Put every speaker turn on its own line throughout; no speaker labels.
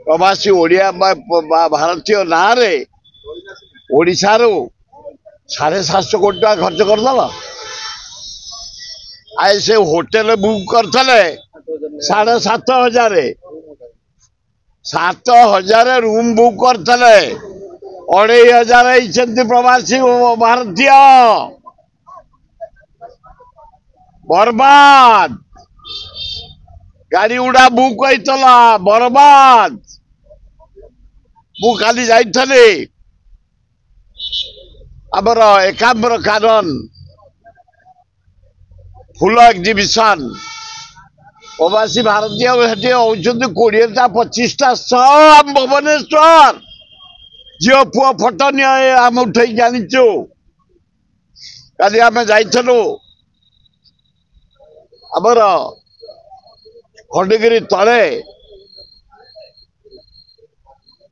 प्रवासी ओडिया भारतीय ना रे ओडिशा रो 750 कोटी टका खर्च करदल आए से होटेल बुक करते 7,500 7,000 रूम बुक करते 2,500 प्रवासी भारतीय बर्बाद गाड़ी उड़ा बुक होता बर्बाद मुझे जाइली आमर एकाम्र कारण फुल एग्जिबिशन प्रवासी भारतीय होती 20टा 25टा सब भुवनेश्वर झील पुआ फटो आम उठे जाचु कल आम जाइलु आमर खंडगिरी तले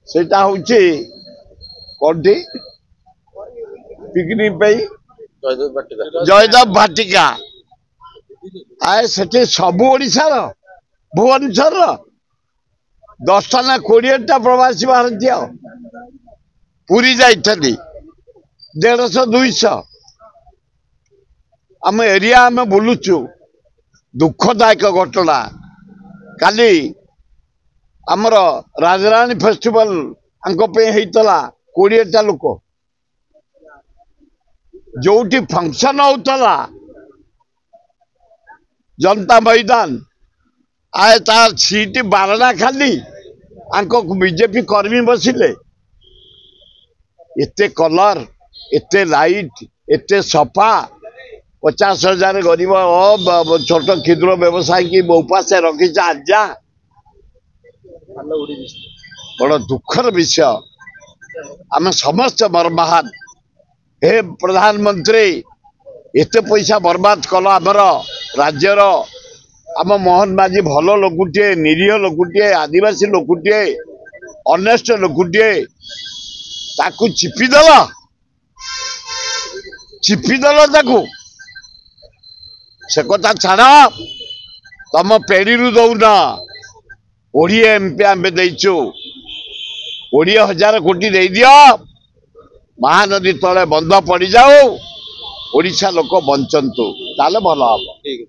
सेटा हूँ कौन पिकनिक जयदेव भाटिका आए से सबू ओडिशार भुवनेश्वर 10टा ना 20टा प्रवासी भारतीय पुरी जाइली 150 200 आम एरिया आम बुलुचु दुखदायक घटना काली आमर राजरानी फेस्टिवल होता 20टा लोक जो फंक्शन होता जनता मैदान आए तार सीट 12टा खाली बीजेपी कर्मी बसिले एते कलर एते लाइट एते सफा 50,000 गरीब छोट क्षुद्र व्यवसायी की उपास रखी आजा बड़ दुखर विषय आम समस्त बर्बाद हे प्रधानमंत्री एते पैसा बर्बाद कल आमर राज्यर आम मोहन माझी भल लोकुटे निरीह लोकुटे आदिवासी लोकुटे अनेस्ट लोकुटे ताकू चिपीदेल से कथा छाड़ तुम पेड़ी दौन 20 MP आम देचु 20,000 कोटी दे दियो महानदी तले बंध पड़ जाओ ओडिशा लोक बंचतु ताले भल हम।